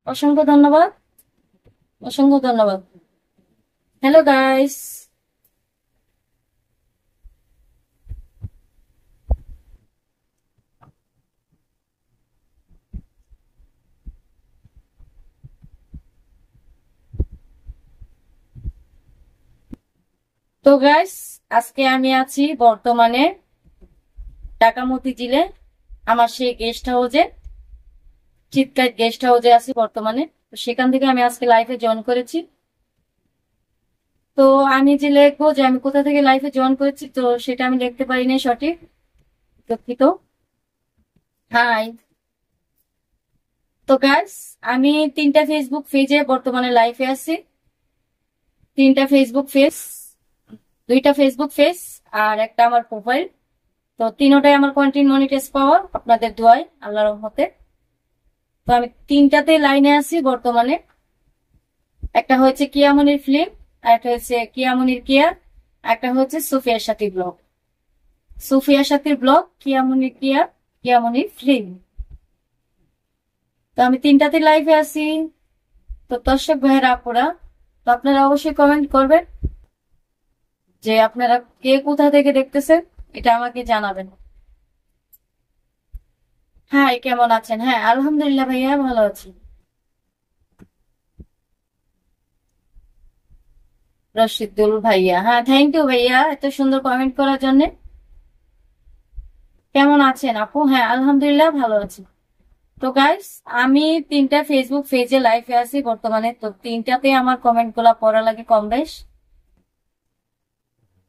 অসংখ্য ধন্যবাদ। অসংখ্য ধন্যবাদ। Hello guys. তো গাইস, আজকে আমি আছি বর্তমানে ঢাকা মতিঝিলে আমার সেই গেস্ট হাউসে, চিৎকার গেস্ট হাউসে আছি বর্তমানে। তো সেখান থেকে আমি আজকে লাইফে জয়েন করেছি। তো আমি যে লিখবো যে আমি কোথা থেকে লাইফে জয়েন করেছি, তো সেটা আমি লিখতে পারি নাই সঠিক, দুঃখিত। হাই। তো গাইস, আমি 3টা ফেসবুক পেজে বর্তমানে লাইফে আছি। 3টা ফেসবুক পেজ, 2টা ফেসবুক পেজ আর একটা আমার প্রোফাইল। তো তিনোটাই আমার কন্টেন্ট মনিটাইজ পাওয়া আপনাদের দোয়ায়, আল্লাহর রহমতে। তো আমি 3টাতে লাইনে আছি বর্তমানে। একটা হচ্ছে কিয়ামনির ফিল্ম, আর একটা হচ্ছে কিয়ামনির কেয়ার, একটা হচ্ছে সুফিয়ার সাথী ব্লগ। সুফিয়া সাথীর ব্লগ, কিয়ামনির কেয়ার, কিয়ামনির ফিল্ম। তো আমি 3টাতে লাইভে আছি। তো দর্শক ভাইয়েরা আপুরা, তো আপনারা অবশ্যই কমেন্ট করবেন যে আপনারা কে কোথা থেকে দেখতেছেন, এটা আমাকে জানাবেন। হ্যাঁ, কেমন আছেন? হ্যাঁ, আলহামদুলিল্লাহ ভাইয়া, ভালো আছি। রশিদুল ভাইয়া, হ্যাঁ, থ্যাংক ইউ ভাইয়া এত সুন্দর কমেন্ট করার জন্য। কেমন আছেন আপু? হ্যাঁ, আলহামদুলিল্লাহ ভালো আছি। তো গাইস, আমি 3টা ফেসবুক পেজে লাইভে আছি বর্তমানে। তো 3টাতে আমার কমেন্ট গুলা পড়া লাগে কম বেশ।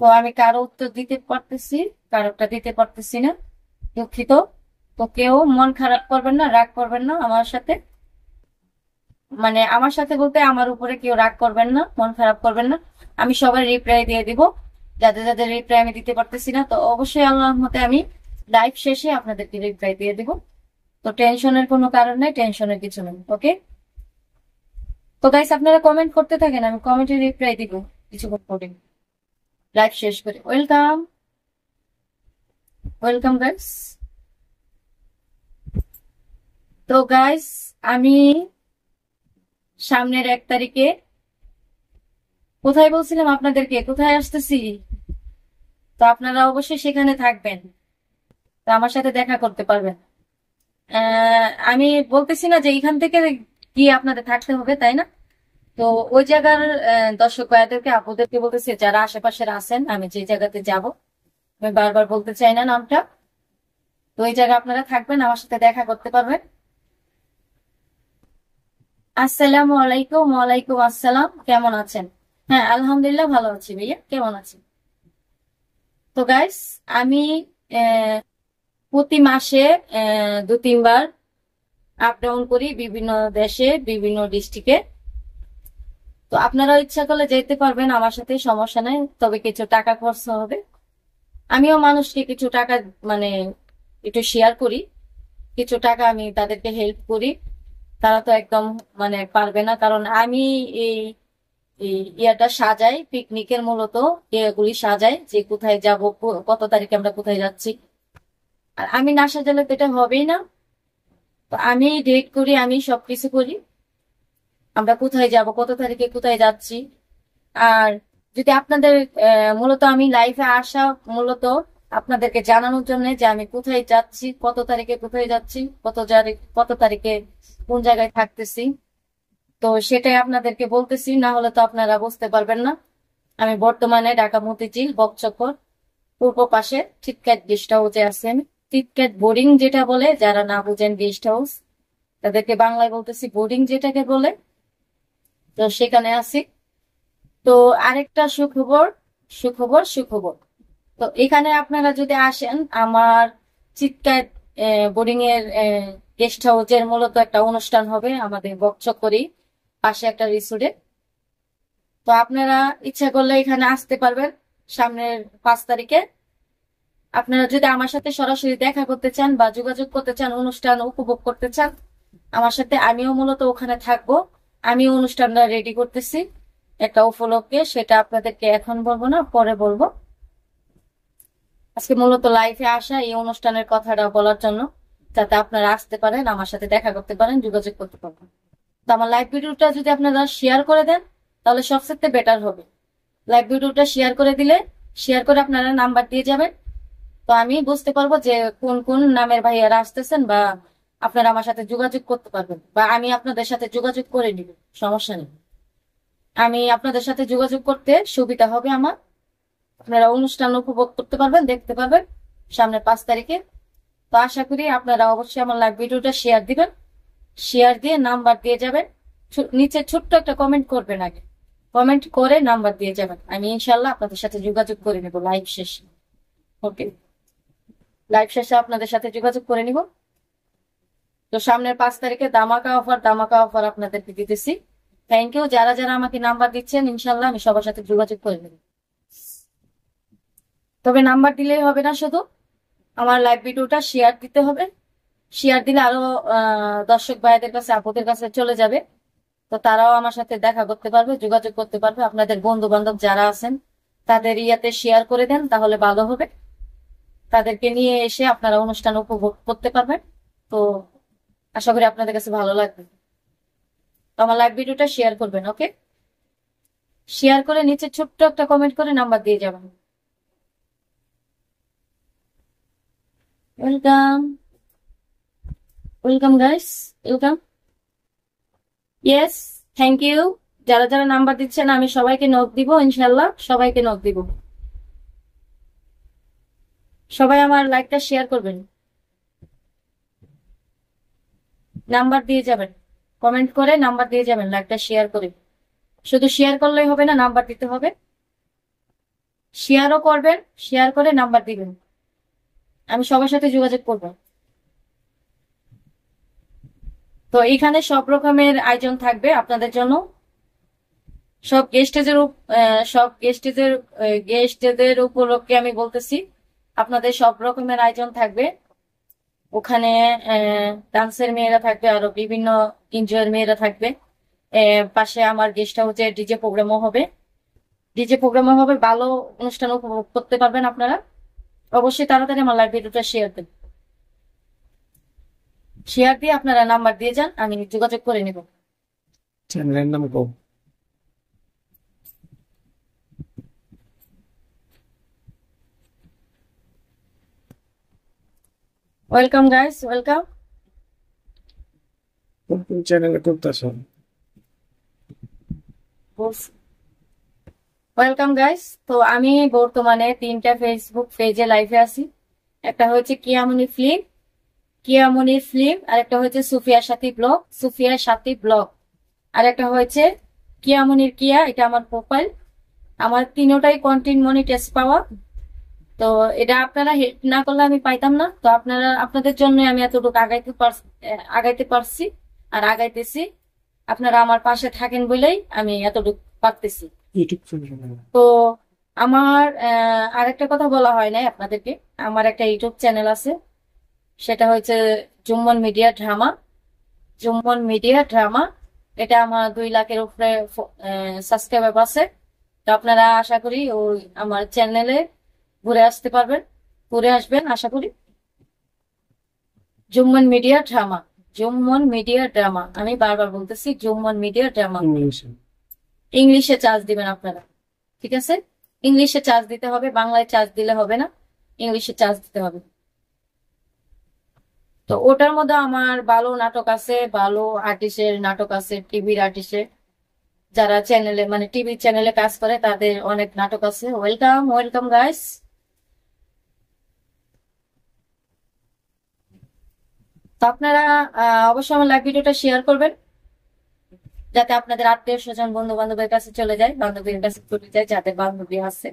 তো আমি কারো উত্তর দিতে পারতেছি, কারোটা দিতে পারতেছি না, দুঃখিত। তো কেউ মন খারাপ করবেন না, রাগ করবেন না আমার সাথে। মানে আমার সাথে বলতে আমার উপরে কেউ রাগ করবেন না, মন খারাপ করবেন না। আমি সবার রিপ্লাই দিয়ে দিব। যাদের যাদের রিপ্লাই আমি দিতে পারতেছি না, তো অবশ্যই আল্লাহর মতে আমি লাইভ শেষে আপনাদেরকে রিপ্লাই দিয়ে দিব। তো টেনশনের কোনো কারণ নেই, টেনশনের কিছু নেই, ওকে? তো গাইস, আপনারা কমেন্ট করতে থাকেন, আমি কমেন্টে রিপ্লাই দিব কিছুক্ষণ পরে লাইভ শেষ করে। Welcome, welcome guys. তো গাইস, আমি সামনের 1 তারিখে কোথায় বলছিলাম আপনাদেরকে, কোথায় আসতেছি। তো আপনারা অবশ্যই সেখানে থাকবেন, তো আমার সাথে দেখা করতে পারবেন। আমি বলতেছি না যে এখান থেকে গিয়ে আপনাদের থাকতে হবে, তাই না? তো ওই জায়গার দর্শক ভাইয়াদেরকে, আপুদেরকে বলতেছি যারা আশেপাশে আছেন, আমি যে জায়গাতে যাব, আমি বারবার বলতে চাই না নামটা। তো ওই জায়গায় আপনারা থাকবেন, আমার সাথে দেখা করতে পারবেন। আসসালামু আলাইকুম। ওয়ালাইকুম আসসালাম। কেমন আছেন? হ্যাঁ, আলহামদুলিল্লাহ ভালো আছি ভাইয়া, কেমন আছেন? তো গাইস, আমি আহ, প্রতি মাসে 2-3 বার আপ ডাউন করি বিভিন্ন দেশে, বিভিন্ন ডিস্ট্রিক্টে। তো আপনারা ইচ্ছা করলে যেতে পারবেন আমার সাথে, সমস্যা নাই, তবে কিছু টাকা খরচ হবে। আমিও মানুষকে কিছু টাকা, মানে একটু শেয়ার করি, কিছু টাকা আমি তাদেরকে হেল্প করি। তারা তো একদম মানে পারবে না, কারণ আমি এই এই ইয়াটা সাজাই, পিকনিকের মূলত ইয়েগুলি সাজাই যে কোথায় যাব, কত তারিখে আমরা কোথায় যাচ্ছি। আর আমি না সাজালে তো এটা হবেই না। তো আমি ডেট করি, আমি সবকিছু করি, আমরা কোথায় যাব, কত তারিখে কোথায় যাচ্ছি। আর যদি আপনাদের মূলত আমি লাইফে আসা মূলত আপনাদেরকে জানানোর জন্য যে আমি কোথায় যাচ্ছি, কত তারিখে কোথায় যাচ্ছি, কত তারিখে কোন জায়গায় থাকতেছি। তো সেটাই আপনাদেরকে বলতেছি, না হলে তো আপনারা বুঝতে পারবেন না। আমি বর্তমানে ঢাকা মতিঝিল বকচক্কর পূর্ব পাশে চিটক্যাট গেস্ট হাউসে আছি আমি। চিটক্যাট বোর্ডিং যেটা বলে, যারা না বুঝেন গেস্ট হাউস, তাদেরকে বাংলায় বলতেছি বোর্ডিং যেটাকে বলে। তো সেখানে আছি। তো আরেকটা সুখবর, সুখবর, সুখবর। তো এখানে আপনারা যদি আসেন, আমার চিৎকার বোর্ডিং এর গেস্ট হাউসের মূলত একটা অনুষ্ঠান হবে আমাদের বকচক্করি পাশে একটা রিসোর্টে। তো আপনারা ইচ্ছা করলে এখানে আসতে পারবেন সামনের 5 তারিখে। আপনারা যদি আমার সাথে সরাসরি দেখা করতে চান বা যোগাযোগ করতে চান, অনুষ্ঠান উপভোগ করতে চান আমার সাথে, আমিও মূলত ওখানে থাকবো। আমি অনুষ্ঠানটা রেডি করতেছি একটা উপলক্ষে, সেটা আপনাদেরকে এখন বলবো না, পরে বলবো। আজকে মূলত লাইফে আসা এই অনুষ্ঠানের কথাটা বলার জন্য, যাতে আপনারা আসতে পারেন, আমার সাথে দেখা করতে পারেন, যোগাযোগ করতে পারেন। তো আমার লাইভ ভিডিওটা যদি আপনারা শেয়ার করে দেন তাহলে সবচেয়ে বেটার হবে। লাইভ ভিডিওটা শেয়ার করে দিলে, শেয়ার করে আপনারা নাম্বার দিয়ে যাবেন, তো আমি বুঝতে পারবো যে কোন কোন নামের ভাইয়ারা আসতেছেন, বা আপনারা আমার সাথে যোগাযোগ করতে পারবেন, বা আমি আপনাদের সাথে যোগাযোগ করে নিব। সমস্যা নেই, আমি আপনাদের সাথে যোগাযোগ করতে সুবিধা হবে আমার। আপনারা অনুষ্ঠান উপভোগ করতে পারবেন, দেখতে পারবেন সামনে 5 তারিখে। তো আশা করি আপনারা অবশ্যই আমার লাইভ ভিডিওটা শেয়ার দিবেন, শেয়ার দিয়ে নাম্বার দিয়ে যাবেন। নিচে ছোট্ট একটা কমেন্ট করবেন, আগে কমেন্ট করে নাম্বার দিয়ে যাবেন, আমি ইনশাল্লাহ আপনাদের সাথে যোগাযোগ করে নেব লাইভ শেষে। ওকে, লাইভ শেষে আপনাদের সাথে যোগাযোগ করে নিব। তো সামনের 5 তারিখে ধামাকা অফার আপনাদেরকে দিতেছি। থ্যাংক ইউ যারা যারা আমাকে নাম্বার দিচ্ছেন, ইনশাল্লাহ আমি সবার সাথে যোগাযোগ করে নেব। তবে নাম্বার দিলেই হবে না, শুধু আমার লাইভ ভিডিওটা শেয়ার দিতে হবে। শেয়ার দিলে আরো দর্শক ভাইদের কাছে, আপুদের কাছে চলে যাবে। তো তারাও আমার সাথে দেখা করতে পারবে, যোগাযোগ করতে পারবে। আপনাদের বন্ধু বান্ধব যারা আছেন তাদের ইয়াতে শেয়ার করে দেন, তাহলে ভালো হবে। তাদেরকে নিয়ে এসে আপনারা অনুষ্ঠান উপভোগ করতে পারবেন। তো আশা করি আপনাদের কাছে ভালো লাগবে। তো আমার লাইভ ভিডিওটা শেয়ার করবেন। ওকে, শেয়ার করে নিচে ছোট্ট একটা কমেন্ট করে নাম্বার দিয়ে যাবেন। Welcome, welcome guys, welcome. Yes, thank you. যারা যারা নাম্বার দিচ্ছেন আমি সবাইকে নক দিব, ইনশাল্লাহ সবাইকে নক দিব। সবাই আমার লাইকটা শেয়ার করবেন, নাম্বার দিয়ে যাবেন, কমেন্ট করে নাম্বার দিয়ে যাবেন, লাইকটা শেয়ার করে। শুধু শেয়ার করলেই হবে না, নাম্বার দিতে হবে। শেয়ারও করবেন, শেয়ার করে নাম্বার দিবেন, আমি সবার সাথে যোগাযোগ করব। তো এখানে সব রকমের আয়োজন থাকবে আপনাদের জন্য। সব গেস্টেদের সব গেস্টেদের উপলক্ষে আমি বলতেছি, আপনাদের সব রকমের আয়োজন থাকবে ওখানে। ডান্সের মেয়েরা থাকবে, আরো বিভিন্ন এনজয়ের মেয়েরা থাকবে। পাশে আমার গেস্ট হাউসে ডিজে প্রোগ্রামও হবে। ডিজে প্রোগ্রামও হবে, ভালো অনুষ্ঠান উপভোগ করতে পারবেন আপনারা। অবশ্যই তাড়াতাড়ি আমার লাইভ ভিডিওটা শেয়ার দেন, শেয়ার দিয়ে আপনারা নাম্বার দিয়ে যান, আমি যোগাযোগ করে নেব। চ্যানেলের নাম কো? Welcome guys, welcome. কোন কোন চ্যানেলে করতেছ? Welcome guys. তো আমি বর্তমানে 3টা ফেসবুক পেজে লাইভে আছি। একটা হচ্ছে কিয়ামনি ফিল্ম, আর একটা হচ্ছে সুফিয়ার সাথী ব্লগ, আর একটা হচ্ছে কিয়ামনির কিয়া, এটা আমার প্রোফাইল। আমার তিনোটাই কন্টেন্ট মনিটাইজ পাওয়া। তো এটা আপনারা হেল্প না করলে আমি পাইতাম না। তো আপনাদের জন্য আমি এতটুকু আগাইতে পারছি আর আগাইতেছি। আপনারা আমার পাশে থাকেন বলেই আমি এতটুকু পারতেছি। YouTube channel? তো আমার আরেকটা কথা বলা হয় নাই আপনাদেরকে, আমার একটা ইউটিউব চ্যানেল আছে, সেটা হচ্ছে জুম্মন মিডিয়া ড্রামা। এটা আমার 2 লাখের উপরে সাবস্ক্রাইবার আছে। তো আপনারা আশা করি ওই আমার চ্যানেলে ঘুরে আসবেন আশা করি। জুম্মন মিডিয়া ড্রামা, আমি বারবার বলতেছি জুম্মন মিডিয়া ড্রামা। ইংলিশে? ইংলিশে চার্জ দিবেন আপনারা, ঠিক আছে? ইংলিশে চার্জ দিতে হবে, বাংলায় চার্জ দিলে হবে না, ইংলিশে চার্জ দিতে হবে। তো ওটার মধ্যে আমার ভালো নাটক আছে, ভালো আর্টিস্টের নাটক আছে, টিভির আর্টিস্টের যারা চ্যানেলে মানে টিভি চ্যানেলে কাজ করে তাদের অনেক নাটক আছে। Welcome, welcome guys. তো আপনারা অবশ্যই আমার লাইভ ভিডিওটা শেয়ার করবেন, যাতে আপনাদের আত্মীয় স্বজন বন্ধু বান্ধবের কাছে চলে যায়, বান্ধবীর কাছে চলে যায়, যাদের বান্ধবী আছে।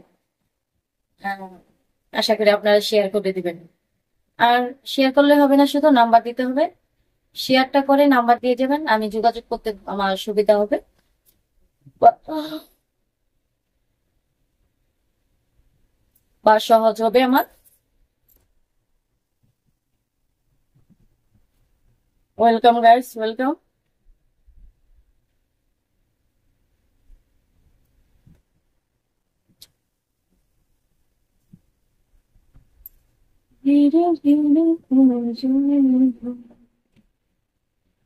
আহ, আশা করি আপনারা শেয়ার করে দিবেন। আর শেয়ার করলে হবে না, শুধু নাম্বার দিতে হবে। শেয়ারটা করে নাম্বার দিয়ে যাবেন, আমি যোগাযোগ করতে আমার সুবিধা হবে বা সহজ হবে আমার। Welcome guys, welcome.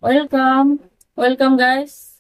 Welcome. Welcome guys.